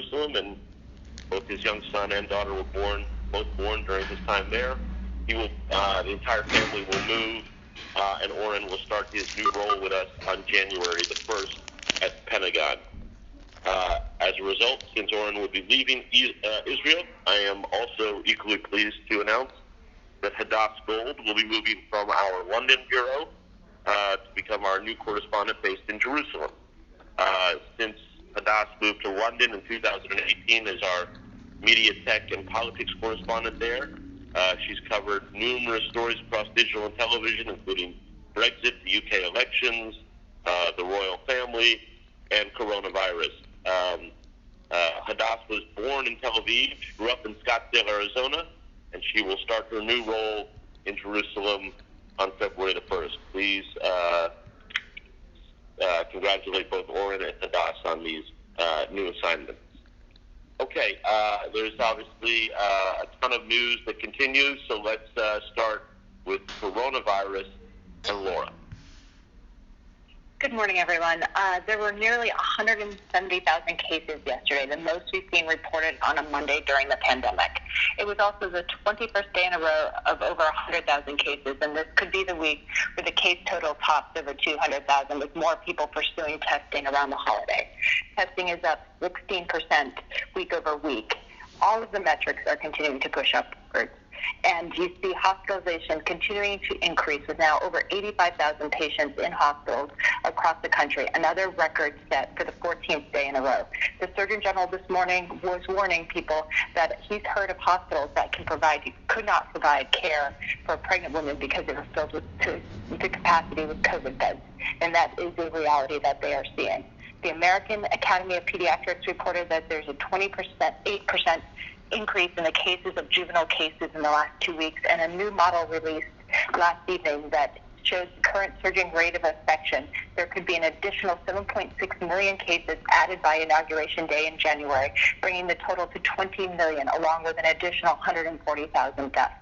Jerusalem, and both his young son and daughter were both born during his time there. The entire family will move, and Oren will start his new role with us on January the 1st at the Pentagon. As a result, since Oren will be leaving Israel, I am also equally pleased to announce that Hadass Gold will be moving from our London bureau to become our new correspondent based in Jerusalem. Since Hadass moved to London in 2018 as our media, tech, and politics correspondent there, she's covered numerous stories across digital and television, including Brexit, the UK elections, the royal family, and coronavirus. Hadass was born in Tel Aviv, grew up in Scottsdale, Arizona, and she will start her new role in Jerusalem on February the 1st. Please congratulate both Oren and Hadass on these new assignments. Okay, there's obviously a ton of news that continues, so let's start with coronavirus and Laura. Good morning, everyone. There were nearly 170,000 cases yesterday, the most we've seen reported on a Monday during the pandemic. It was also the 21st day in a row of over 100,000 cases, and this could be the week where the case total tops over 200,000, with more people pursuing testing around the holiday. Testing is up 16% week over week. All of the metrics are continuing to push upwards. And you see hospitalization continuing to increase, with now over 85,000 patients in hospitals across the country, another record set for the 14th day in a row. The Surgeon General this morning was warning people that he's heard of hospitals that could not provide care for pregnant women because they were filled to capacity with COVID beds. And that is a reality that they are seeing. The American Academy of Pediatrics reported that there's a 8% increase in the cases of juvenile cases in the last 2 weeks, and a new model released last evening that shows the current surging rate of infection. There could be an additional 7.6 million cases added by Inauguration Day in January, bringing the total to 20 million, along with an additional 140,000 deaths.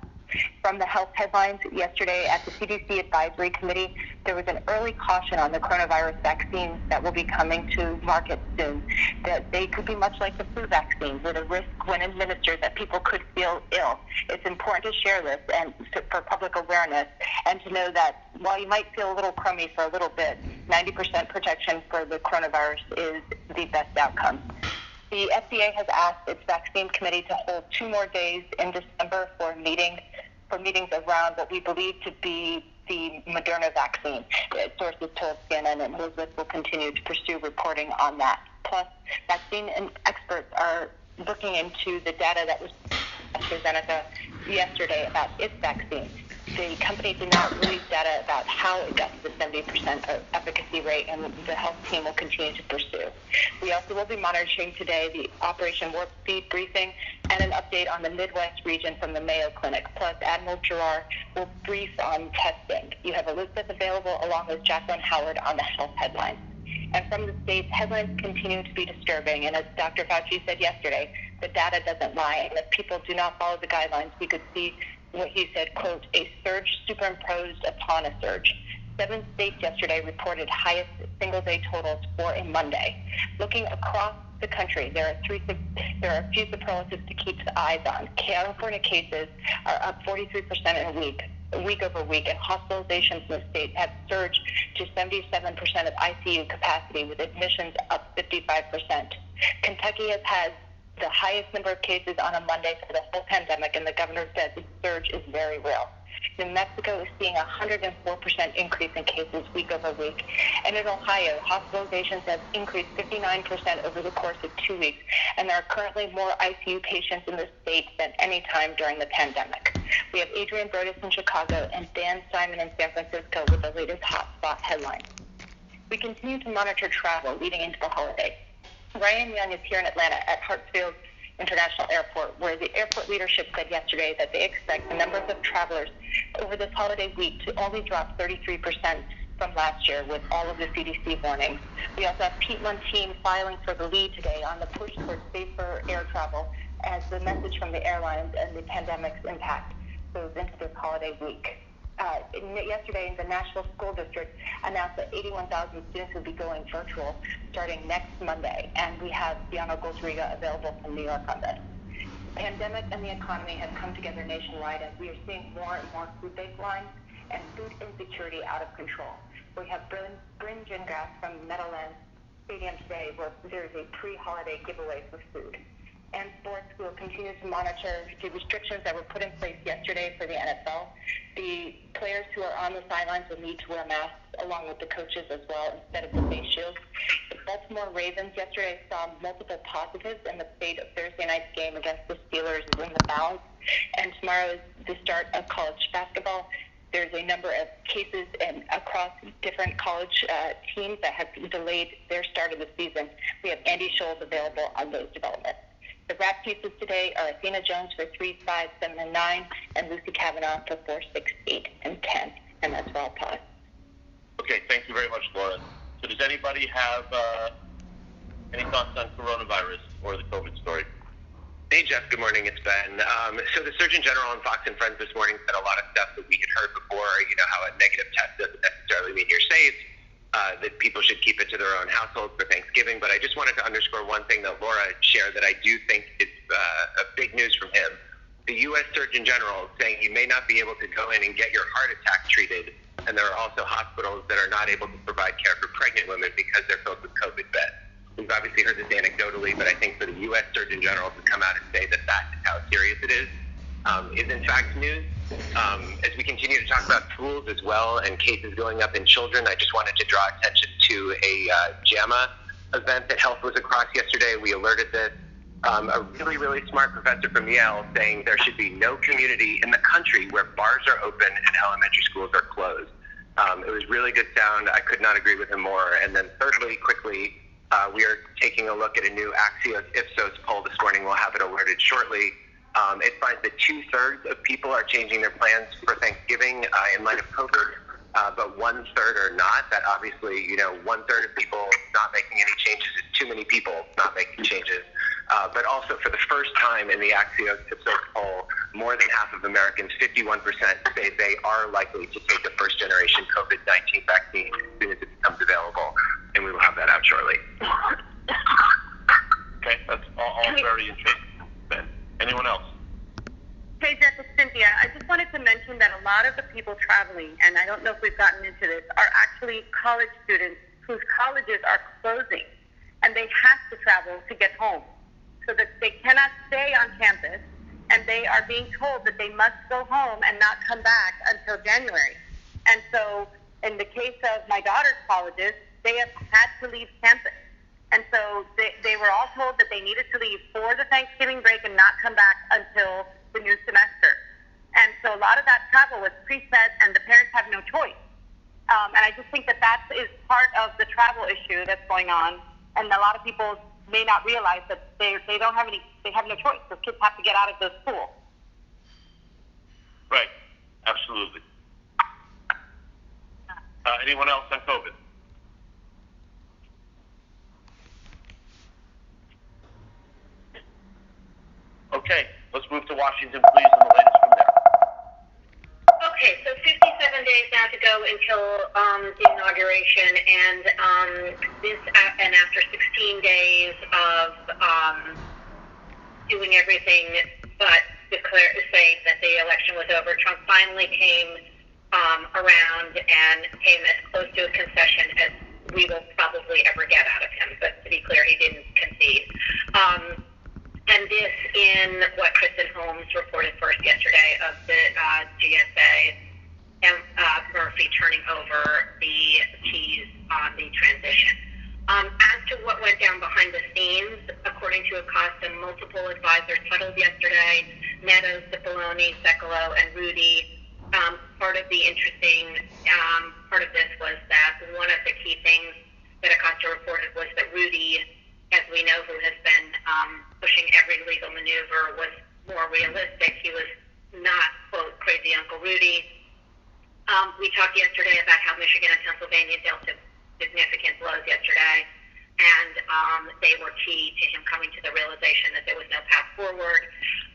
From the health headlines yesterday at the CDC Advisory Committee, there was an early caution on the coronavirus vaccines that will be coming to market soon, that they could be much like the flu vaccines, with a risk when administered that people could feel ill. It's important to share this and for public awareness, and to know that while you might feel a little crummy for a little bit, 90% protection for the coronavirus is the best outcome. The FDA has asked its vaccine committee to hold 2 more days in December for meetings around what we believe to be the Moderna vaccine. Sources told CNN, and Elizabeth will continue to pursue reporting on that. Plus, vaccine experts are looking into the data that was AstraZeneca yesterday about its vaccine. The company did not release data about how it got to the 70% efficacy rate, and the health team will continue to pursue. We also will be monitoring today the Operation Warp Speed briefing and an update on the Midwest region from the Mayo Clinic. Plus, Admiral Giroir will brief on testing. You have Elizabeth available along with Jacqueline Howard on the health headlines. And from the states, headlines continue to be disturbing. And as Dr. Fauci said yesterday, the data doesn't lie. And if people do not follow the guidelines, we could see what he said, quote, a surge superimposed upon a surge. 7 states yesterday reported highest single-day totals for a Monday. Looking across the country, there are a few superlatives to keep the eyes on. California cases are up 43% in a week over week, and hospitalizations in the state have surged to 77% of ICU capacity, with admissions up 55%. Kentucky has had the highest number of cases on a Monday for the whole pandemic, and the governor said the surge is very real. New Mexico is seeing a 104% increase in cases week over week. And in Ohio, hospitalizations have increased 59% over the course of 2 weeks, and there are currently more ICU patients in the state than any time during the pandemic. We have Adrian Broadus in Chicago and Dan Simon in San Francisco with the latest hotspot headlines. We continue to monitor travel leading into the holiday. Ryan Young is here in Atlanta at Hartsfield International Airport, where the airport leadership said yesterday that they expect the numbers of travelers over this holiday week to only drop 33% from last year, with all of the CDC warnings. We also have Pete Montine filing for the lead today on the push towards safer air travel, as the message from the airlines and the pandemic's impact goes into this holiday week. yesterday, the National School District announced that 81,000 students will be going virtual starting next Monday, and we have Diana Goldsriga available from New York on this. The pandemic and the economy have come together nationwide as we are seeing more and more food-based lines and food insecurity out of control. We have Bryn Gingras from Meadowlands Stadium today where there is a pre-holiday giveaway for food. And sports, we will continue to monitor the restrictions that were put in place yesterday for the NFL. The players who are on the sidelines will need to wear masks along with the coaches as well instead of the face shields. The Baltimore Ravens yesterday saw multiple positives in the fate of Thursday night's game against the Steelers in the balance. And tomorrow is the start of college basketball. There's a number of cases across different college teams that have delayed their start of the season. We have Andy Scholes available on those developments. The wrap pieces today are Athena Jones for 3, 5, 7, and 9, and Lucy Kavanaugh for 4, 6, 8, and 10. And that's where I'll pause. Okay, thank you very much, Laura. So does anybody have any thoughts on coronavirus or the COVID story? Hey, Jeff. Good morning. It's Ben. So the Surgeon General on Fox and Friends this morning said a lot of stuff that we had heard before, how a negative test doesn't necessarily mean you're safe, that people should keep it to their own households for Thanksgiving. But I just wanted to underscore one thing that Laura shared that I do think is a big news from him. The U.S. Surgeon General is saying you may not be able to go in and get your heart attack treated, and there are also hospitals that are not able to provide care for pregnant women because they're filled with COVID beds. We've obviously heard this anecdotally, but I think for the U.S. Surgeon General to come out and say that that's how serious it is in fact news. As we continue to talk about schools as well and cases going up in children, I just wanted to draw attention to a JAMA event that Health was across yesterday. We alerted this. A really, really smart professor from Yale saying there should be no community in the country where bars are open and elementary schools are closed. It was really good sound. I could not agree with him more. And then thirdly, quickly, we are taking a look at a new Axios Ipsos poll this morning. We'll have it alerted shortly. It finds that 2/3 of people are changing their plans for Thanksgiving in light of COVID, but 1/3 are not. That obviously, 1/3 of people not making any changes is too many people not making changes. But also for the first time in the Axios Ipsos poll, more than half of Americans, 51%, say they are likely to take the first-generation COVID-19 vaccine as soon as it becomes available, and we will have that out shortly. Okay, that's all very interesting, Ben. Anyone else? Hey, Jeff, it's Cynthia. I just wanted to mention that a lot of the people traveling, and I don't know if we've gotten into this, are actually college students whose colleges are closing, and they have to travel to get home, so that they cannot stay on campus, and they are being told that they must go home and not come back until January. And so in the case of my daughter's colleges, they have had to leave campus. And so they were all told that they needed to leave for the Thanksgiving break and not come back until the new semester. And so a lot of that travel was preset, and the parents have no choice. And I just think that is part of the travel issue that's going on. And a lot of people may not realize that they have no choice. The kids have to get out of the school. Right. Absolutely. Anyone else on COVID? Okay, let's move to Washington, please, and the latest from there. Okay, so 57 days now to go until the inauguration, and after 16 days of doing everything but saying that the election was over, Trump finally came around and came as close to a concession as we will probably ever get out of him. But to be clear, he didn't concede. And this in what Kristen Holmes reported first yesterday of the GSA and Murphy turning over the keys on the transition. As to what went down behind the scenes, according to Acosta, multiple advisors huddled yesterday, Meadows, Cipollone, Sekulow, and Rudy. Part of the interesting part of this was that one of the key things that Acosta reported was that Rudy, as we know, who has been pushing every legal maneuver, was more realistic. He was not, quote, crazy Uncle Rudy. We talked yesterday about how Michigan and Pennsylvania dealt significant blows yesterday, and they were key to him coming to the realization that there was no path forward.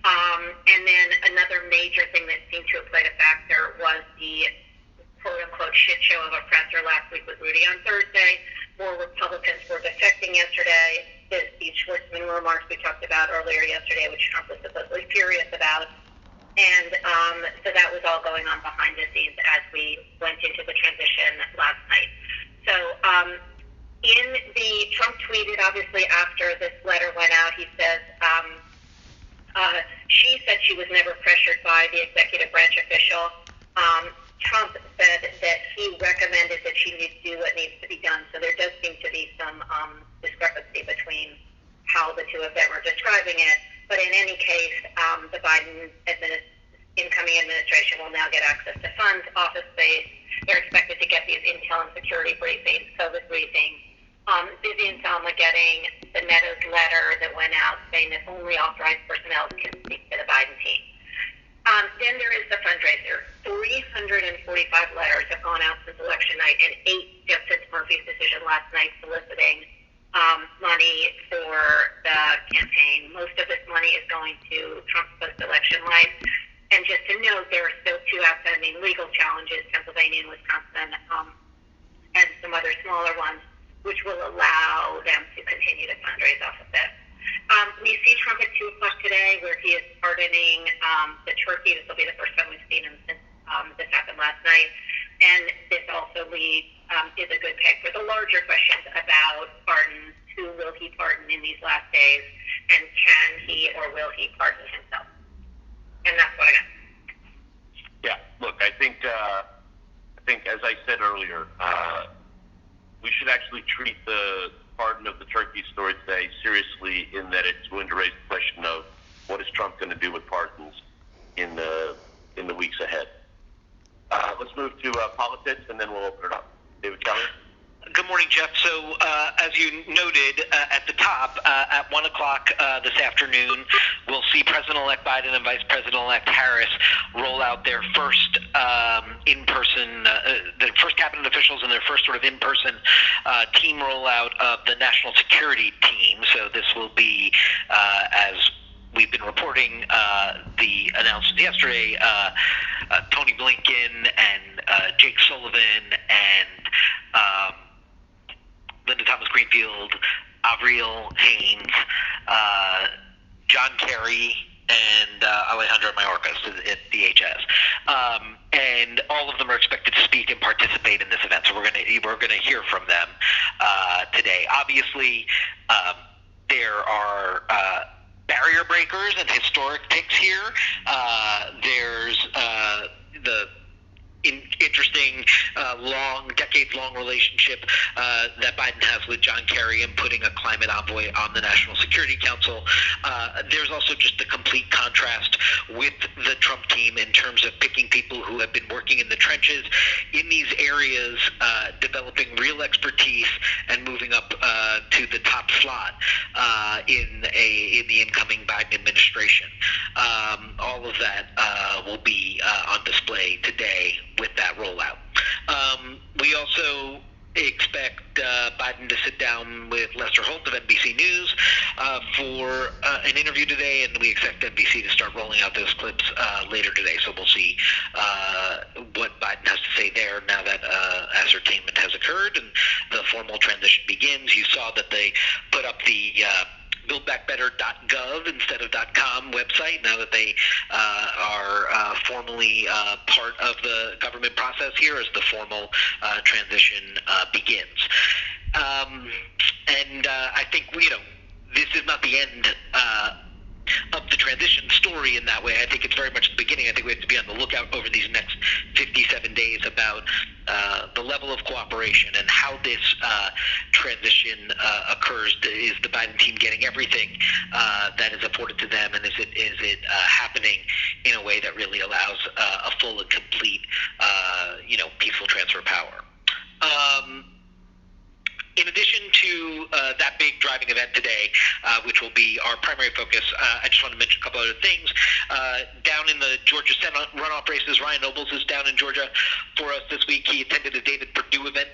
And then another major thing that seemed to have played a factor was the shit show of a presser last week with Rudy on Thursday. More Republicans were defecting yesterday. These Schwartzman remarks we talked about earlier yesterday, which Trump was supposedly furious about. And so that was all going on behind the scenes as we went into the transition last night. So Trump tweeted, obviously, after this letter went out, he says, she said she was never pressured by the executive branch official. Trump said that he recommended that she needs to do what needs to be done. So there does seem to be some discrepancy between how the two of them are describing it. But in any case, the Biden incoming administration will now get access to funds, office space. They're expected to get these intel and security briefings, COVID briefings. Vivian Salma getting the Meadows letter that went out saying that only authorized personnel can speak to the Biden team. Then there is the fundraiser. 345 letters have gone out since election night, and 8 just since Murphy's decision last night soliciting money for the campaign. Most of this money is going to Trump's post-election life. And just to note, there are still 2 outstanding legal challenges, Pennsylvania and Wisconsin, and some other smaller ones, which will allow them to continue to fundraise off of this. We see Trump at 2 o'clock today, where he is pardoning the turkey. This will be the first time we've seen him since this happened last night. And this also is a good pick for the larger questions about pardons. Who will he pardon in these last days? And can he or will he pardon himself? And that's what I got. Yeah, look, I think as I said earlier, we should actually treat the pardon of the turkey story today seriously, in that it's going to raise the question of what is Trump going to do with pardons in the weeks ahead. Let's move to politics, and then we'll open it up. David Keller. Good morning, Jeff. So, as you noted at the top, at 1 o'clock this afternoon, we'll see President-elect Biden and Vice President-elect Harris roll out their first in-person, the first cabinet officials and their first sort of in-person team rollout of the national security team. So this will be, as we've been reporting, the announcements yesterday, Tony Blinken and Jake Sullivan and Linda Thomas Greenfield, Avril Haines, John Kerry, and Alejandro Mayorkas at DHS. And all of them are expected to speak and participate in this event. So we're going to hear from them today. Obviously, there are barrier breakers and historic picks here. There's the interesting, decades-long relationship that Biden has with John Kerry and putting a climate envoy on the National Security Council. There's also just the complete contrast with the Trump team in terms of picking people who have been working in the trenches in these areas, developing real expertise, and moving up to the top slot in the incoming Biden administration. All of that will be on display today with that rollout. We also expect Biden to sit down with Lester Holt of NBC News for an interview today, and we expect NBC to start rolling out those clips later today. So we'll see what Biden has to say there now that ascertainment has occurred and the formal transition begins. You saw that they put up the buildbackbetter.gov instead of .com website now that they are formally part of the government process here as the formal transition begins. And I think, this is not the end of the transition story in that way. I think it's very much the beginning. I think we have to be on the lookout over these next 57 days about the level of cooperation and how this transition occurs. Is the Biden team getting everything that is afforded to them, and is it happening in a way that really allows a full and complete, peaceful transfer of power? In addition to that big big driving event today, which will be our primary focus. I just want to mention a couple other things. Down in the Georgia Senate runoff races, Ryan Nobles is down in Georgia for us this week. He attended a David Perdue event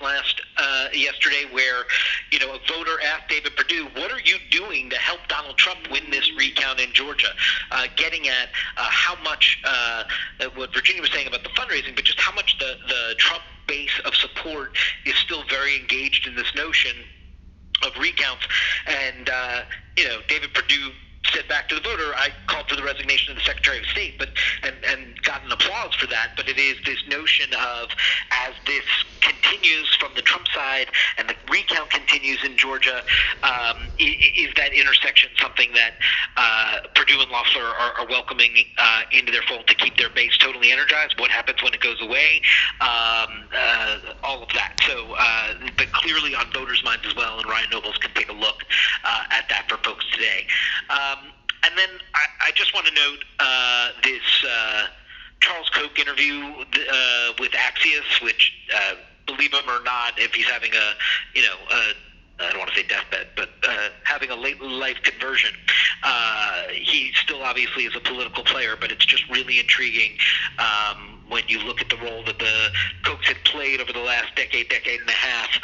yesterday where, a voter asked David Perdue, what are you doing to help Donald Trump win this recount in Georgia? Getting at how much, what Virginia was saying about the fundraising, but just how much the Trump base of support is still very engaged in this notion of recounts. And, David Perdue said back to the voter, I called for the resignation of the Secretary of State, and got an applause for that. But it is this notion of, as this continues from the Trump side and the recount continues in Georgia, is that intersection something that Perdue and Loeffler are welcoming into their fold to keep their base totally energized? What happens when it goes away? All of that. So, but clearly on voters' minds as well, and Ryan Nobles can take a look at that for folks today. And then I just want to note this Charles Koch interview with Axios, which, believe him or not, if he's having I don't want to say deathbed, but having a late life conversion, he still obviously is a political player, but it's just really intriguing when you look at the role that the Kochs had played over the last decade and a half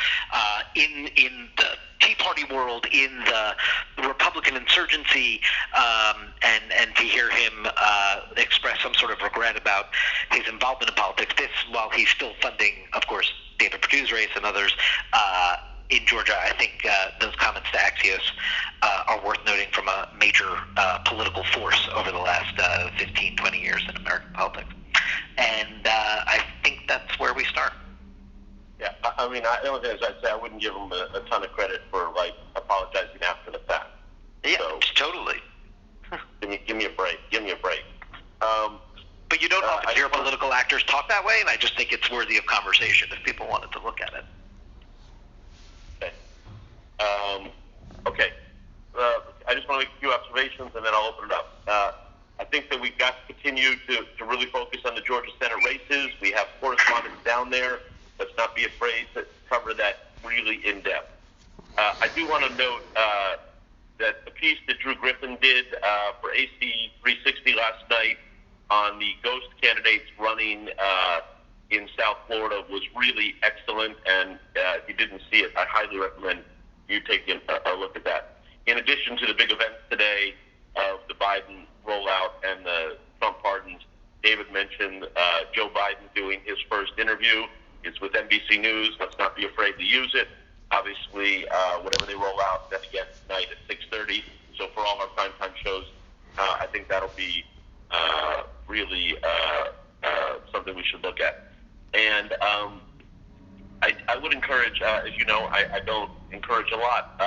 in the Tea Party world, in the Republican insurgency, and to hear him express some sort of regret about his involvement in politics. This, while he's still funding, of course, David Perdue's race and others in Georgia, I think those comments to Axios are worth noting from a major political force over the last 15, 20 years in American politics. And I think that's where we start. Yeah, I mean, the only thing is I'd say I wouldn't give him a ton of credit for, apologizing after the fact. Yeah, so, totally. Give me a break. But you don't often hear political actors talk that way, and I just think it's worthy of conversation if people wanted to look at it. Okay. I just want to make a few observations, and then I'll open it up. I think that we've got to continue to really focus on the Georgia Senate races. We have correspondents down there. Let's not be afraid to cover that really in depth. I do want to note that the piece that Drew Griffin did for AC 360 last night on the ghost candidates running in South Florida was really excellent, and if you didn't see it, I highly recommend you taking a look at that. In addition to the big events today of the Biden rollout and the Trump pardons, David mentioned Joe Biden doing his first interview. It's with NBC News. Let's not be afraid to use it. Obviously, whatever they roll out, then again tonight at 6:30. So for all our primetime shows, I think that'll be really something we should look at. And I would encourage, as you know, I don't encourage a lot,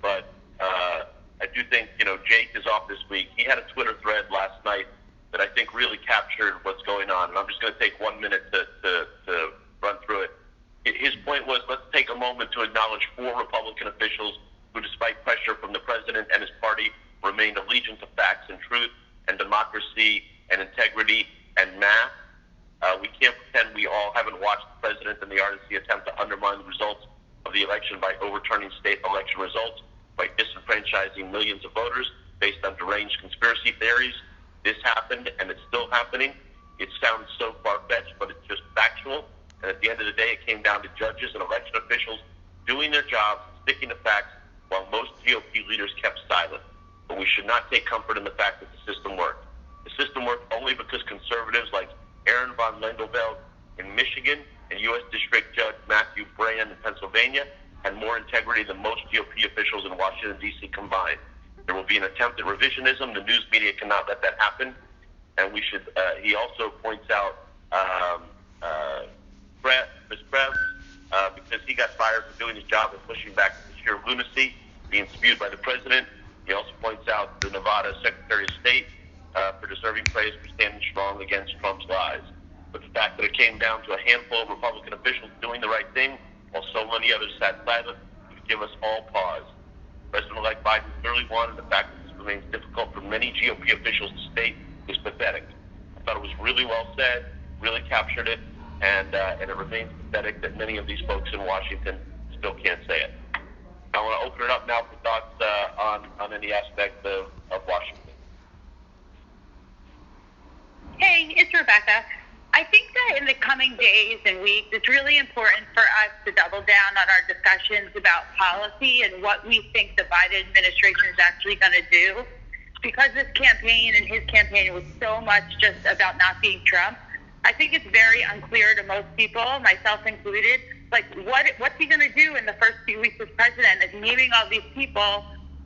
but I do think, Jake is off this week. He had a Twitter thread last night that I think really captured what's going on. And I'm just going to take 1 minute to run through it. His point was, let's take a moment to acknowledge 4 Republican officials who, despite pressure from the president and his party, remained allegiant to facts and truth and democracy and integrity and math. We can't pretend we all haven't watched the president and the RNC attempt to undermine the results of the election by overturning state election results, by disenfranchising millions of voters based on deranged conspiracy theories. This happened, and it's still happening. It sounds so far-fetched, but it's just factual. And at the end of the day, it came down to judges and election officials doing their jobs, sticking to facts, while most GOP leaders kept silent. But we should not take comfort in the fact that the system worked. The system worked only because conservatives like Aaron von Lendelveld in Michigan and U.S. District Judge Matthew Brand in Pennsylvania had more integrity than most GOP officials in Washington, D.C. combined. There will be an attempt at revisionism. The news media cannot let that happen. And we should, he also points out Chris Krebs, because he got fired for doing his job and pushing back the sheer lunacy being spewed by the president. He also points out the Nevada Secretary of State for deserving praise for standing strong against Trump's lies. But the fact that it came down to a handful of Republican officials doing the right thing while so many others sat silent should give us all pause. President-elect Biden clearly won, and the fact that this remains difficult for many GOP officials to state is pathetic. I thought it was really well said, really captured it, and it remains pathetic that many of these folks in Washington still can't say it. I want to open it up now for thoughts on any aspect of Washington. Hey, it's Rebecca. I think that in the coming days and weeks, it's really important for us to double down on our discussions about policy and what we think the Biden administration is actually going to do. Because this campaign and his campaign was so much just about not being Trump, I think it's very unclear to most people, myself included, like what's he going to do in the first few weeks as president? Is naming all these people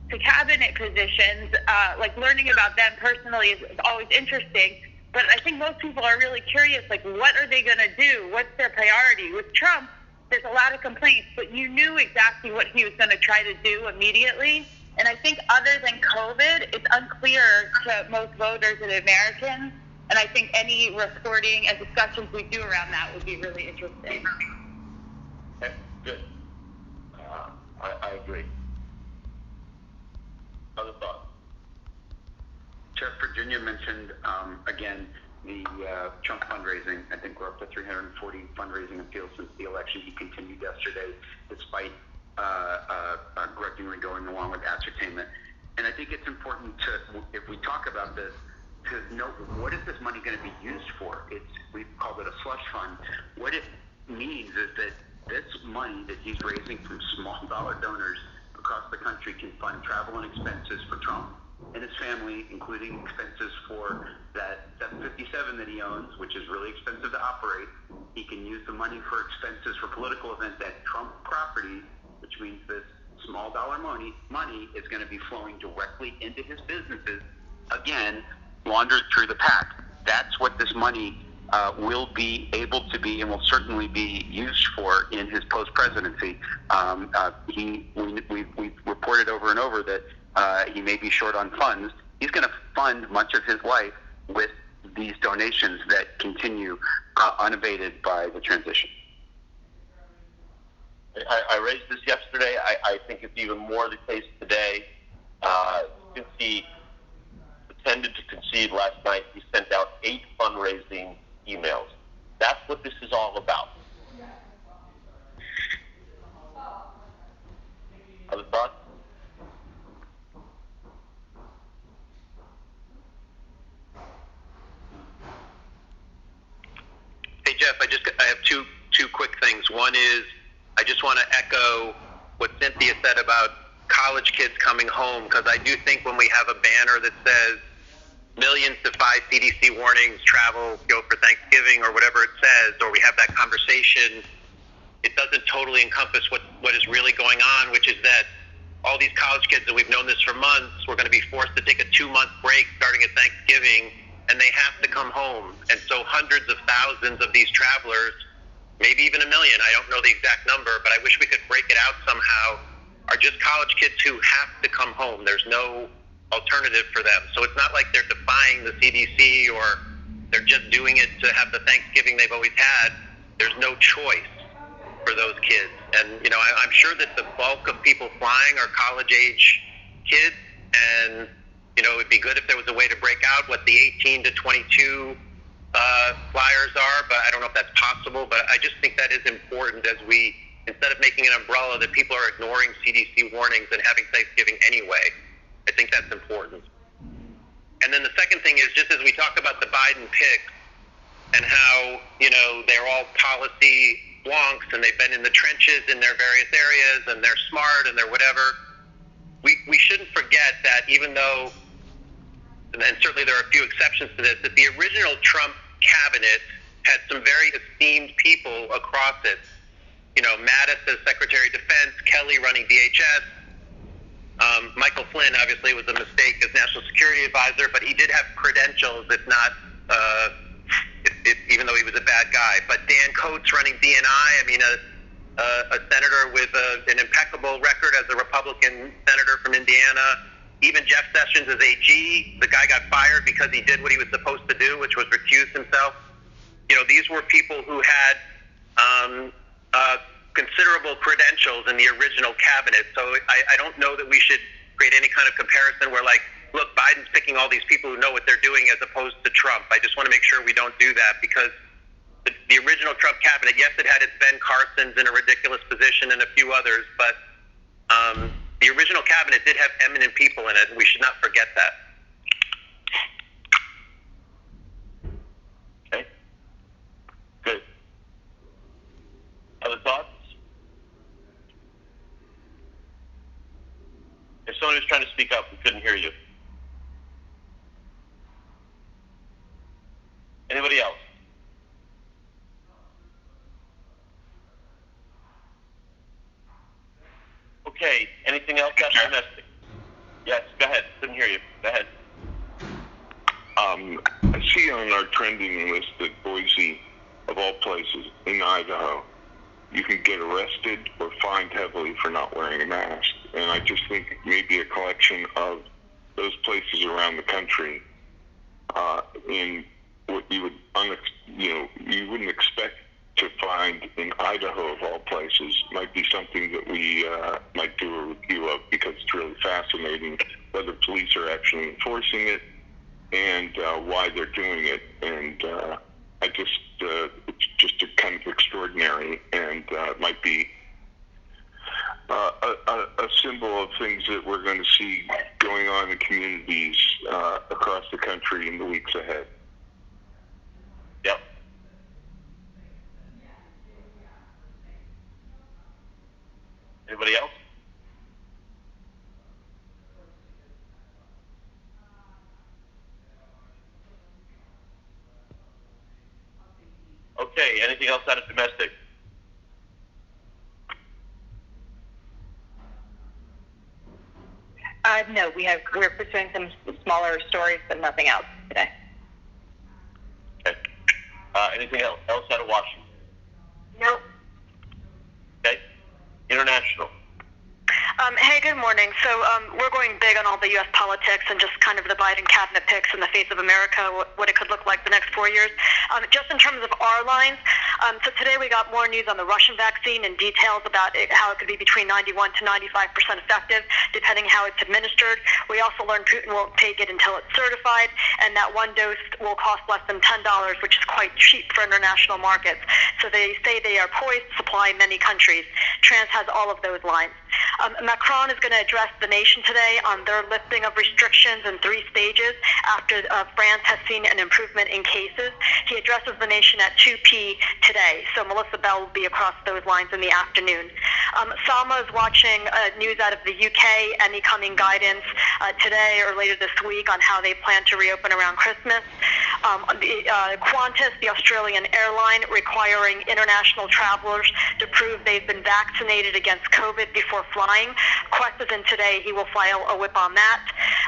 to cabinet positions, like learning about them personally is always interesting. But I think most people are really curious, like, what are they going to do? What's their priority? With Trump, there's a lot of complaints, but you knew exactly what he was going to try to do immediately. And I think other than COVID, it's unclear to most voters and Americans. And I think any reporting and discussions we do around that would be really interesting. Okay, good. I agree. Other thoughts? Jeff, Virginia mentioned, again, the Trump fundraising. I think we're up to 340 fundraising appeals since the election. He continued yesterday despite grudgingly going along with ascertainment. And I think it's important to, if we talk about this, to note what is this money going to be used for? We've called it a slush fund. What it means is that this money that he's raising from small dollar donors across the country can fund travel and expenses for Trump and his family, including expenses for that 757 that he owns, which is really expensive to operate. He can use the money for expenses for political events at Trump property, which means this small dollar money is going to be flowing directly into his businesses, again, laundered through the PAC. That's what this money will be able to be and will certainly be used for in his post-presidency. We've reported over and over that he may be short on funds. He's going to fund much of his life with these donations that continue unabated by the transition. I raised this yesterday. I think it's even more the case today. Since he pretended to concede last night, he sent out 8 fundraising emails. That's what this is all about. Other thoughts? Hey Jeff, I have two quick things. One is I just want to echo what Cynthia said about college kids coming home, because I do think when we have a banner that says millions to 5 CDC warnings, travel, go for Thanksgiving, or whatever it says, or we have that conversation, it doesn't totally encompass what is really going on, which is that all these college kids, and we've known this for months, we're going to be forced to take a 2-month break starting at Thanksgiving, and they have to come home. And so hundreds of thousands of these travelers, maybe even 1 million, I don't know the exact number, but I wish we could break it out somehow, are just college kids who have to come home. There's no alternative for them. So it's not like they're defying the CDC or they're just doing it to have the Thanksgiving they've always had. There's no choice for those kids. And, you know, I'm sure that the bulk of people flying are college-age kids, and, you know, it would be good if there was a way to break out what the 18 to 22 flyers are, but I don't know if that's possible. But I just think that is important as we, instead of making an umbrella that people are ignoring CDC warnings and having Thanksgiving anyway. I think that's important. And then the second thing is, just as we talk about the Biden picks and how, you know, they're all policy wonks and they've been in the trenches in their various areas and they're smart and they're whatever, we shouldn't forget that even though, and certainly there are a few exceptions to this, that the original Trump cabinet had some very esteemed people across it. You know, Mattis as Secretary of Defense, Kelly running DHS, Michael Flynn obviously was a mistake as National Security Advisor, but he did have credentials, if not, even though he was a bad guy. But Dan Coates running DNI, I mean, a senator with an impeccable record as a Republican senator from Indiana. Even Jeff Sessions as AG, the guy got fired because he did what he was supposed to do, which was recuse himself. You know, these were people who had considerable credentials in the original cabinet. So I don't know that we should create any kind of comparison where, like, look, Biden's picking all these people who know what they're doing as opposed to Trump. I just want to make sure we don't do that, because the original Trump cabinet, yes, it had its Ben Carsons in a ridiculous position and a few others, but The original cabinet did have eminent people in it, and we should not forget that. Okay. Good. Other thoughts? If someone was trying to speak up, we couldn't hear you. Anybody else? Okay. Anything else that's domestic? Yes, go ahead. Couldn't hear you. Go ahead. I see on our trending list that Boise, of all places, in Idaho, you can get arrested or fined heavily for not wearing a mask. And I just think maybe a collection of those places around the country in what you would, you wouldn't expect to find in Idaho, of all places, might be something that we might do a review of, because it's really fascinating whether police are actually enforcing it and why they're doing it. And it's just a kind of extraordinary, and it might be a symbol of things that we're going to see going on in communities across the country in the weeks ahead. Yep. Anybody else? Okay. Anything else out of domestic? No, we're pursuing some smaller stories, but nothing else today. Okay. Anything else out of Washington? Nope. Okay. International. Hey, good morning. So we're going big on all the U.S. politics and just kind of the Biden cabinet picks in the face of America, what it could look like the next 4 years. Just in terms of our lines, so today we got more news on the Russian vaccine and details about how it could be between 91 to 95% effective, depending how it's administered. We also learned Putin won't take it until it's certified, and that one dose will cost less than $10, which is quite cheap for international markets. So they say they are poised to supply many countries. Trans has all of those lines. Macron is going to address the nation today on their lifting of restrictions in 3 stages after France has seen an improvement in cases. He addresses the nation at 2 p.m. today, so Melissa Bell will be across those lines in the afternoon. Salma is watching news out of the UK, any coming guidance today or later this week on how they plan to reopen around Christmas. Qantas, the Australian airline, requiring international travelers to prove they've been vaccinated against COVID before flying. Quest is in today. He will file a whip on that.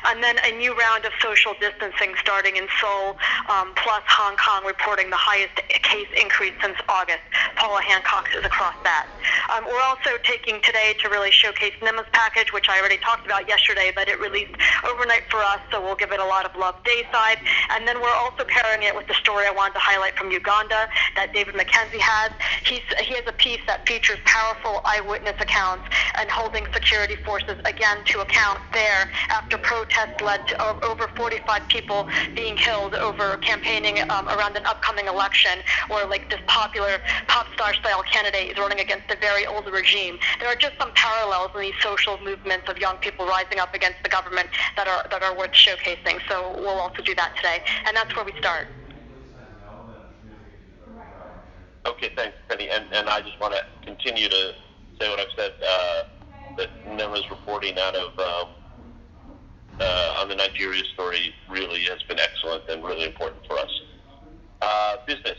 And then a new round of social distancing starting in Seoul, plus Hong Kong reporting the highest case increase since August. Paula Hancock is across that. We're also taking today to really showcase Nima's package, which I already talked about yesterday, but it released overnight for us, so we'll give it a lot of love dayside. And then we're also pairing it with the story I wanted to highlight from Uganda that David McKenzie has. He has a piece that features powerful eyewitness accounts and holding security forces again to account there after protests led to over 45 people being killed over campaigning around an upcoming election where like this popular pop star style candidate is running against a very old regime. There are just some parallels in these social movements of young people rising up against the government that are worth showcasing. So we'll also do that today, and that's where we start. Okay, thanks, Penny. And I just want to continue to say what I've said, that Nima's reporting out of on the Nigeria story really has been excellent and really important for us. Business.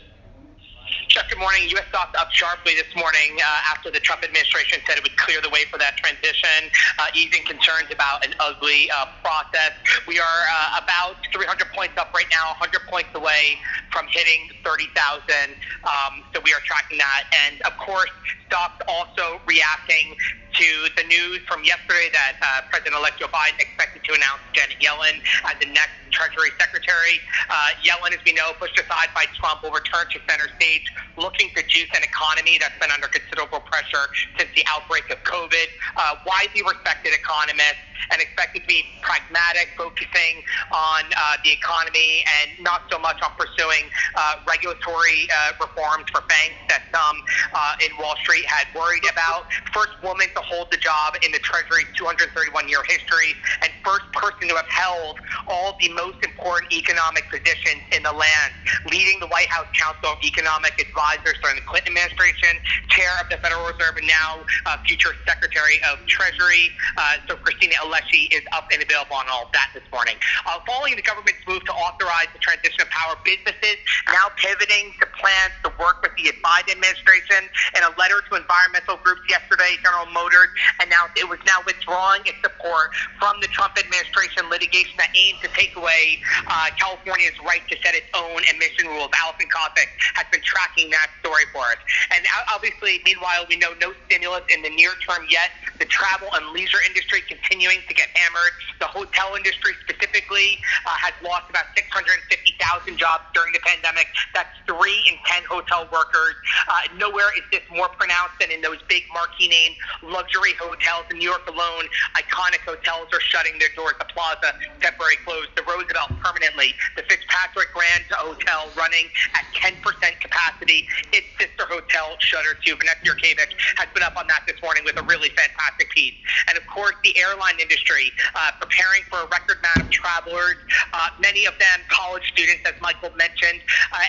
Jeff, good morning. U.S. stocks up sharply this morning after the Trump administration said it would clear the way for that transition, easing concerns about an ugly process. We are about 300 points up right now, 100 points away from hitting 30,000. So we are tracking that. And, of course, stocks also reacting to the news from yesterday that President-elect Joe Biden expected to announce Janet Yellen as the next Treasury Secretary. Yellen, as we know, pushed aside by Trump, will return to center stage, looking to juice an economy that's been under considerable pressure since the outbreak of COVID. Widely respected economist and expected to be pragmatic, focusing on the economy and not so much on pursuing regulatory reforms for banks that some in Wall Street industry had worried about. First woman to hold the job in the Treasury's 231-year history, and first person to have held all the most important economic positions in the land, leading the White House Council of Economic Advisors during the Clinton administration, chair of the Federal Reserve, and now future Secretary of Treasury. So Christina Alessi is up and available on all of that this morning. Following the government's move to authorize the transition of power, businesses now pivoting to plans to work with the Biden administration. In a letter to environmental groups yesterday, General Motors announced it was now withdrawing its support from the Trump administration litigation that aimed to take away California's right to set its own emission rules. Allison Koch has been tracking that story for us. And obviously, meanwhile, we know no stimulus in the near term yet. The travel and leisure industry continuing to get hammered. The hotel industry specifically has lost about 650,000 jobs during the pandemic. That's 3 in 10 hotel workers. Nowhere is this more pronounced than in those big marquee name luxury hotels. In New York alone, iconic hotels are shutting their doors. The Plaza temporarily closed. The Roosevelt permanently. The Fitzpatrick Grand Hotel running at 10% capacity. Its sister hotel shuttered too. Vanessa Yurkevich has been up on that this morning with a really fantastic piece. And of course, the airline industry preparing for a record amount of travelers. Many of them college students, as Michael mentioned.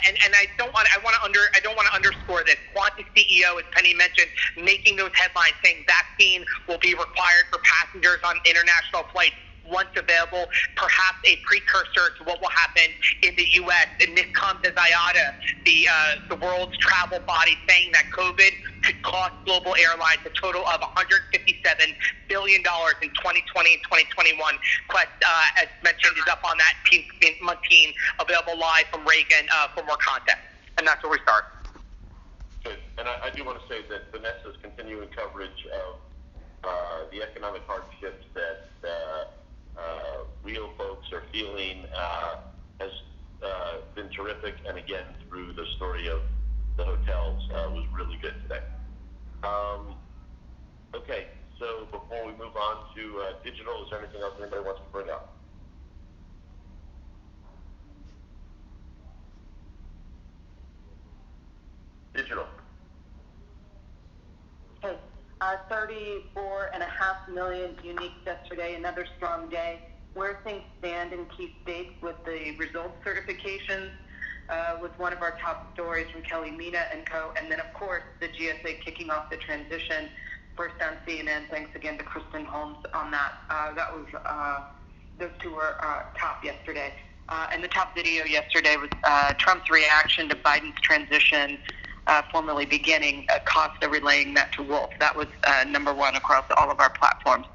And I don't want to underscore this. Qantas CEO, as Penny mentioned, making those headlines saying vaccine will be required for passengers on international flights once available, perhaps a precursor to what will happen in the U.S. And this comes as IATA, the world's travel body, saying that COVID could cost global airlines a total of $157 billion in 2020 and 2021. Quest, as mentioned, is up on that team, available live from Reagan for more content. And that's where we start. Good. And I do want to say that Vanessa's continuing coverage of the economic hardships that real folks are feeling has been terrific. And again, through the story of the hotels, was really good today. Okay, so before we move on to digital, is there anything else anybody wants to bring up? Digital. Hey, 34.5 million uniques yesterday, another strong day. Where things stand in key states with the results certifications was one of our top stories from Kelly Mina and Co. And then, of course, the GSA kicking off the transition, first on CNN. Thanks again to Kristen Holmes on that. Those two were top yesterday. And the top video yesterday was Trump's reaction to Biden's transition, formally beginning. Costa relaying that to Wolf. That was number one across all of our platforms.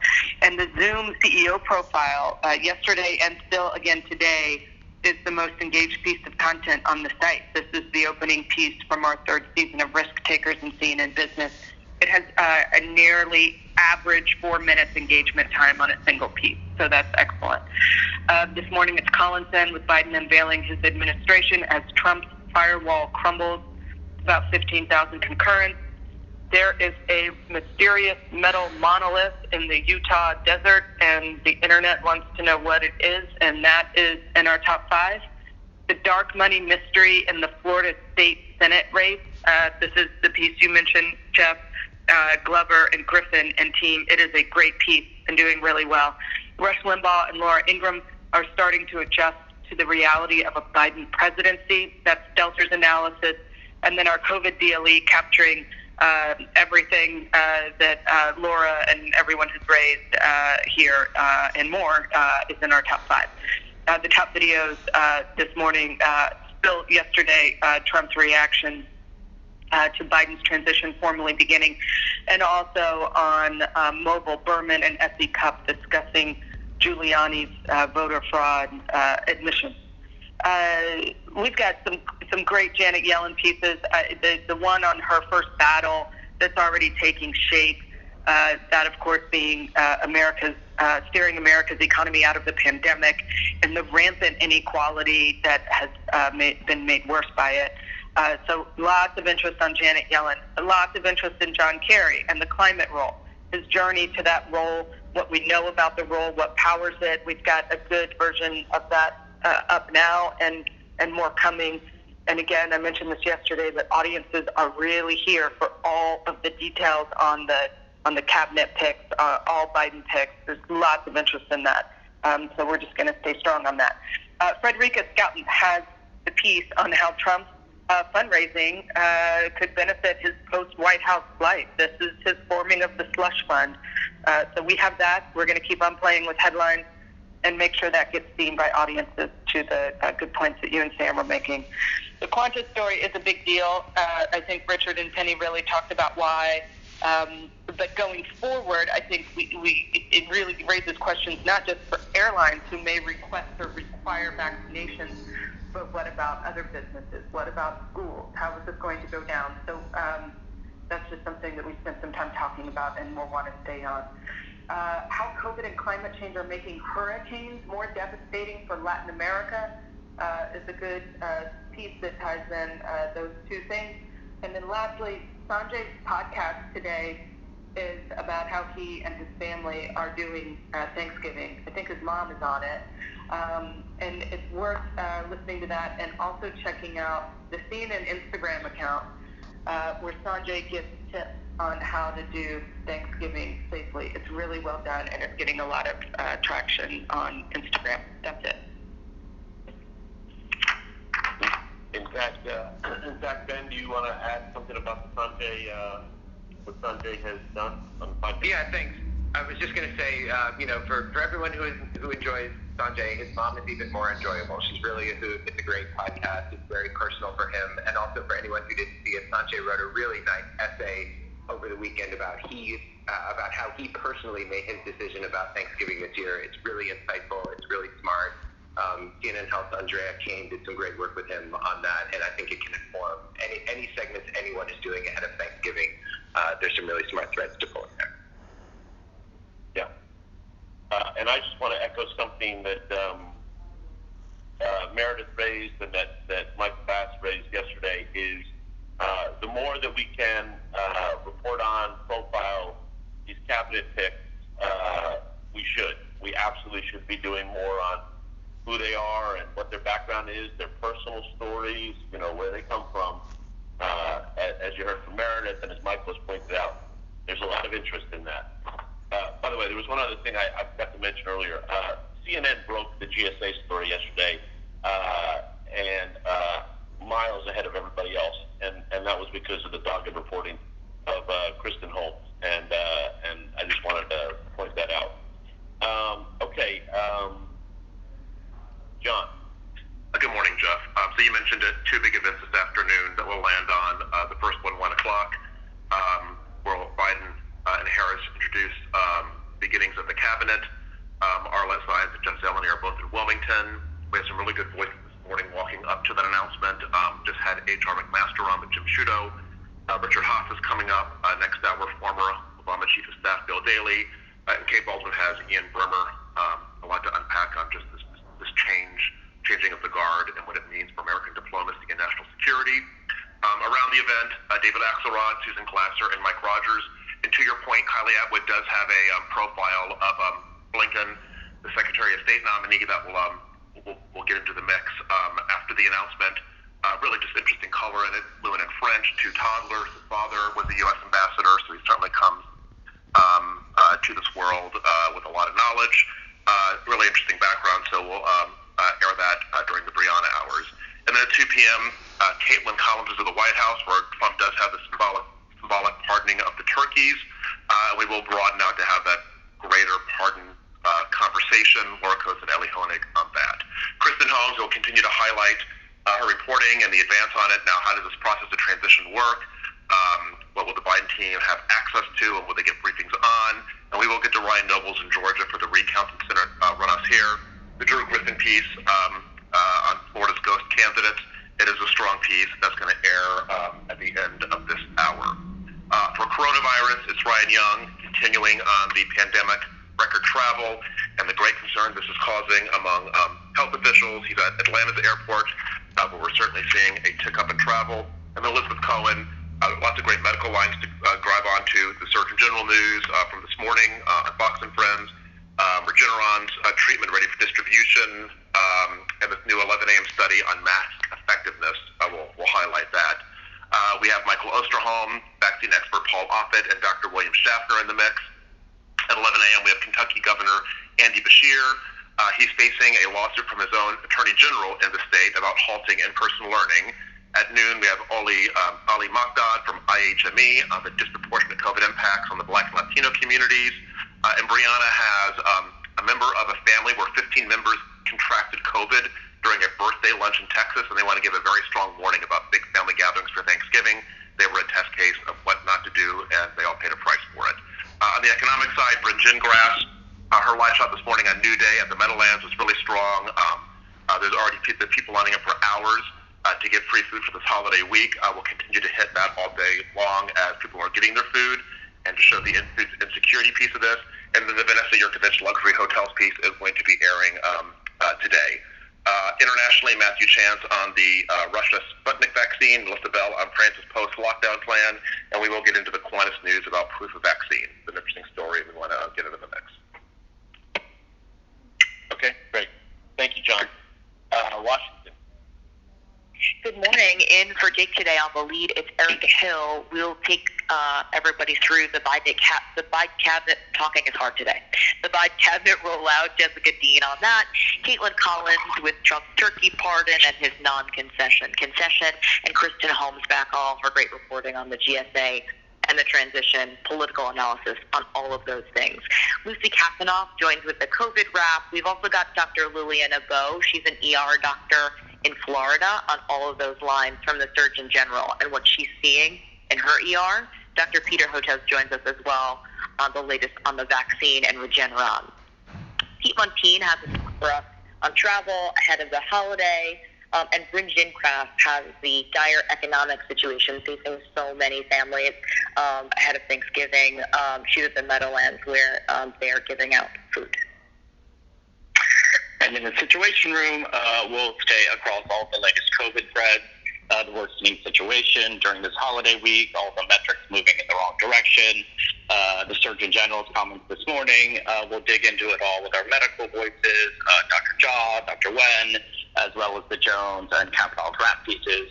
And the Zoom CEO profile yesterday and still again today is the most engaged piece of content on the site. This is the opening piece from our third season of Risk Takers in CNN Business. It has a nearly average 4 minutes engagement time on a single piece, so that's excellent. This morning it's Condolences with Biden unveiling his administration as Trump's firewall crumbles. About 15,000 concurrents. There is a mysterious metal monolith in the Utah desert, and the internet wants to know what it is, and that is in our top 5. The dark money mystery in the Florida State Senate race. This is the piece you mentioned, Jeff, Glover and Griffin and team. It is a great piece and doing really well. Rush Limbaugh and Laura Ingraham are starting to adjust to the reality of a Biden presidency. That's Stelter's analysis. And then our COVID DLE capturing everything that Laura and everyone has raised here and more is in our top 5. The top videos this morning, still yesterday, Trump's reaction to Biden's transition formally beginning, and also on mobile, Berman and Essie Cupp discussing Giuliani's voter fraud admission. We've got some great Janet Yellen pieces. The one on her first battle that's already taking shape. That, of course, being steering America's economy out of the pandemic, and the rampant inequality that has been made worse by it. So lots of interest on Janet Yellen. Lots of interest in John Kerry and the climate role. His journey to that role, what we know about the role, what powers it. We've got a good version of that up now and more coming. And again, I mentioned this yesterday, but audiences are really here for all of the details on the cabinet picks, all Biden picks. There's lots of interest in that. So we're just going to stay strong on that. Frederica Scouten has the piece on how Trump's fundraising could benefit his post-White House life. This is his forming of the slush fund. So we have that. We're going to keep on playing with headlines and make sure that gets seen by audiences to the good points that you and Sam were making. The Qantas story is a big deal. I think Richard and Penny really talked about why. But going forward, I think it really raises questions not just for airlines who may request or require vaccinations, but what about other businesses? What about schools? How is this going to go down? So that's just something that we spent some time talking about and we'll want to stay on. How COVID and climate change are making hurricanes more devastating for Latin America is a good piece that ties in those two things. And then lastly, Sanjay's podcast today is about how he and his family are doing Thanksgiving. I think his mom is on it. And it's worth listening to that and also checking out the CNN Instagram account where Sanjay gives tips on how to do Thanksgiving safely. It's really well done and it's getting a lot of traction on Instagram. That's it. In fact, Ben, do you want to add something about the Sanjay, what Sanjay has done on the podcast? Yeah, thanks. I was just going to say, for everyone who enjoys Sanjay, his mom is even more enjoyable. She's really a hoot. It's a great podcast. It's very personal for him. And also for anyone who didn't see it, Sanjay wrote a really nice essay over the weekend about how he personally made his decision about Thanksgiving this year. It's really insightful. It's really smart. CNN Health's Andrea Kane did some great work with him on that, and I think it can inform any segments anyone is doing ahead of Thanksgiving. There's some really smart threads to pull in there. Yeah. And I just want to echo something that Meredith raised and that Michael Bass raised yesterday is the more that we can report on, profile these cabinet picks, we absolutely should be doing more on who they are and what their background is, their personal stories, where they come from. As you heard from Meredith and as Michael has pointed out, there's a lot of interest in that. By the way, there was one other thing I forgot to mention earlier. CNN broke the GSA story yesterday, and miles ahead of everybody else, and that was because of the dogged reporting of Kristen Holmes, and I just wanted to point that out. Okay, John. Good morning, Jeff. So you mentioned two big events this afternoon that will land on the first one, 1 o'clock, where Biden and Harris introduce beginnings of the cabinet. Arlette Sines and Jeff Zeleny are both in Wilmington. We had some really good voices this morning walking up to that announcement. Just had H.R. McMaster on with Jim Sciutto. Richard Haas is coming up next hour, former Obama Chief of Staff Bill Daley. And Kate Baldwin has Ian Bremmer. A lot to unpack on just this changing of the guard and what it means for American diplomacy and national security. Around the event, David Axelrod, Susan Glasser, and Mike Rogers. And to your point, Kylie Atwood does have a profile of Blinken, the Secretary of State nominee that we'll get into the mix after the announcement. Really just interesting color in it, fluent in French, 2 toddlers. His father was the U.S. ambassador, so he certainly comes to this world with a lot of knowledge. Really interesting background, so we'll air that during the Brianna hours. And then at 2 p.m., Caitlin Collins is at the White House, where Trump does have the symbolic pardoning of the turkeys. We will broaden out to have that greater pardon conversation. Laura Coates and Ellie Honig on that. Kristen Holmes will continue to highlight her reporting and the advance on it. Now, how does this process of transition work? What will the Biden team have access to, and will they get briefings on? And we will get to Ryan Nobles in Georgia for the recount and Senate runoffs here. The Drew Griffin piece on Florida's ghost candidates, it is a strong piece that's going to air at the end of this hour. For coronavirus, it's Ryan Young continuing on the pandemic, record travel, and the great concern this is causing among health officials. He's at Atlanta's airport, where we're certainly seeing a tick up in travel. And Elizabeth Cohen, lots of great medical lines to drive onto. The Surgeon General news from this morning on Fox and Friends. Regeneron's treatment ready for distribution, and this new 11 a.m. study on mask effectiveness will highlight that. We have Michael Osterholm, vaccine expert Paul Offit, and Dr. William Schaffner in the mix. At 11 a.m., we have Kentucky Governor Andy Beshear. He's facing a lawsuit from his own Attorney General in the state about halting in-person learning. At noon, we have Ali Makdad from IHME on the disproportionate COVID impacts on the Black and Latino communities. And Brianna has a member of a family where 15 members contracted COVID during a birthday lunch in Texas, and they want to give a very strong warning about big family gatherings for Thanksgiving. They were a test case of what not to do, and they all paid a price for it. On the economic side, Bryn Gingras, her live shot this morning on New Day at the Meadowlands was really strong. There's already people lining up for hours to get free food for this holiday week. We'll continue to hit that all day long as people are getting their food, and to show the food insecurity piece of this. And then the Vanessa Yurkovich Luxury Hotels piece is going to be airing today. Internationally, Matthew Chance on the Russia Sputnik vaccine, Melissa Bell on France's post-lockdown plan, and we will get into the Qantas news about proof of vaccine. It's an interesting story. We want to get into the mix. Okay, great. Thank you, John. Washington. Good morning. In for Jake today on the lead, it's Eric Hill. We'll take everybody through the Biden cabinet. Talking is hard today. The Biden cabinet rollout, Jessica Dean on that. Caitlin Collins with Trump's turkey pardon and his non-concession, and Kristen Holmes back, all her great reporting on the GSA and the transition, political analysis on all of those things. Lucy Kassanoff joins with the COVID wrap. We've also got Dr. Liliana Bowe. She's an ER doctor in Florida on all of those lines from the Surgeon General and what she's seeing in her ER. Dr. Peter Hotez joins us as well on the latest on the vaccine and Regeneron. Pete Montine has a talk for us on travel ahead of the holiday, and Bryn Gingras has the dire economic situation facing so many families ahead of Thanksgiving. She's at the Meadowlands where they are giving out food. And in the Situation Room, we'll stay across all the latest COVID threads, the worsening situation during this holiday week, all the metrics moving in the wrong direction, the Surgeon General's comments this morning. We'll dig into it all with our medical voices, Dr. Jaw, Dr. Wen, as well as the Jones and Kavanaugh's wrap pieces.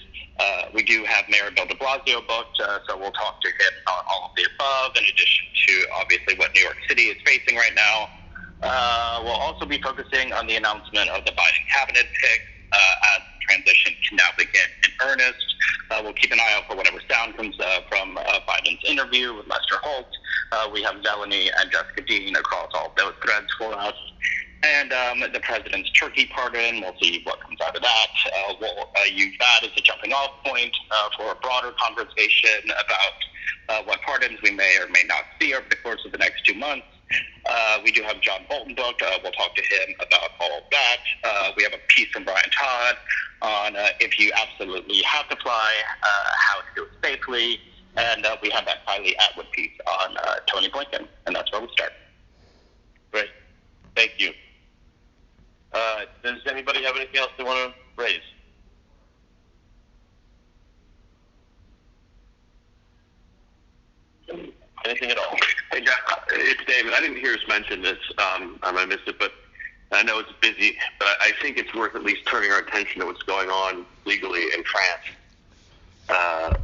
We do have Mayor Bill de Blasio booked, so we'll talk to him on all of the above, in addition to obviously what New York City is facing right now. We'll also be focusing on the announcement of the Biden cabinet pick as transition can now begin in earnest. We'll keep an eye out for whatever sound comes from Biden's interview with Lester Holt. We have Zeleny and Jessica Dean across all those threads for us. And the president's turkey pardon, we'll see what comes out of that. We'll use that as a jumping off point for a broader conversation about what pardons we may or may not see over the course of the next 2 months. We do have John Bolton booked. We'll talk to him about all of that. We have a piece from Brian Todd on if you absolutely have to fly, how to do it safely. And we have that Kylie Atwood piece on Tony Blinken. And that's where we start. Great. Thank you. Does anybody have anything else they want to raise? Anything at all? Hey, Jeff, it's David. I didn't hear us mention this. I might have missed it, but I know it's busy. But I think it's worth at least turning our attention to what's going on legally in France,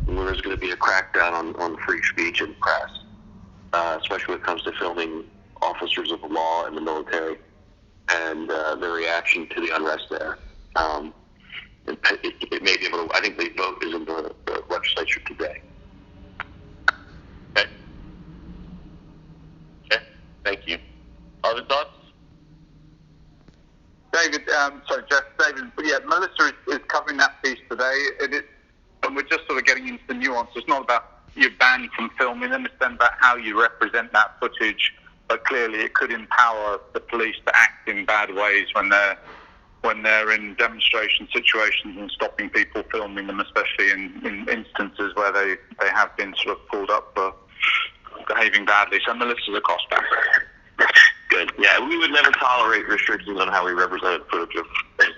where there's going to be a crackdown on free speech and press, especially when it comes to filming officers of the law and the military, and the reaction to the unrest there. It may be able to, I think the vote is in the legislature today. Thank you. Other thoughts? David, Jeff, David, yeah, Melissa is covering that piece today, and we're just sort of getting into the nuance. It's not about you're banned from filming, understand about how you represent that footage, but clearly it could empower the police to act in bad ways when they're in demonstration situations and stopping people filming them, especially in instances where they have been sort of pulled up for behaving badly. So Melissa's a cost back. Good. Yeah, we would never tolerate restrictions on how we represented footage of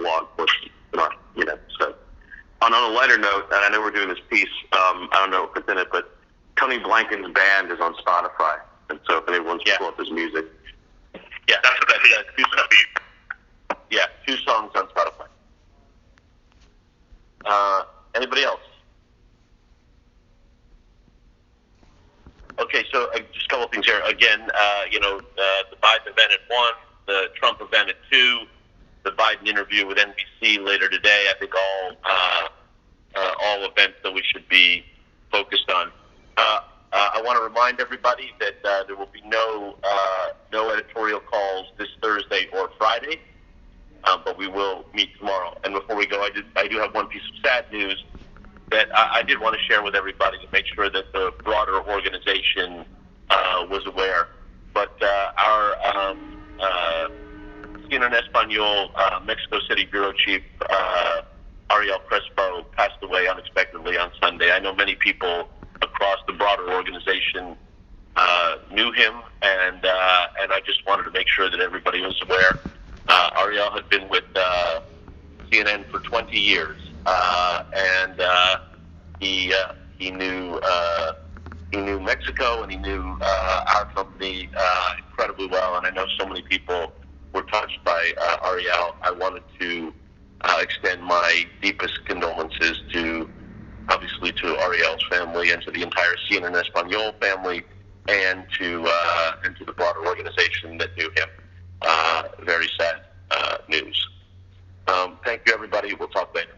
law enforcement. So on a lighter note, and I know we're doing this piece, I don't know if it's in it, but Tony Blinken's band is on Spotify. And so if anyone wants to pull up his music. Yeah, that's what I said. Yeah, 2 songs on Spotify. Anybody else? then, the Biden event at 1, the Trump event at 2, the Biden interview with NBC later today. I think all events that we should be focused on. I want to remind everybody that there will be no editorial calls this Thursday or Friday, but we will meet tomorrow. And before we go, I do have one piece of sad news that I did want to share with everybody to make sure that the broader organization was aware. But our CNN Espanol Mexico City Bureau Chief, Ariel Crespo, passed away unexpectedly on Sunday. I know many people across the broader organization knew him, and I just wanted to make sure that everybody was aware. Ariel had been with CNN for 20 years, and he knew Mexico, and he knew our company incredibly well. And I know so many people were touched by Ariel. I wanted to extend my deepest condolences to Ariel's family and to the entire CNN Espanol family, and to the broader organization that knew him. Very sad news. Thank you, everybody. We'll talk later.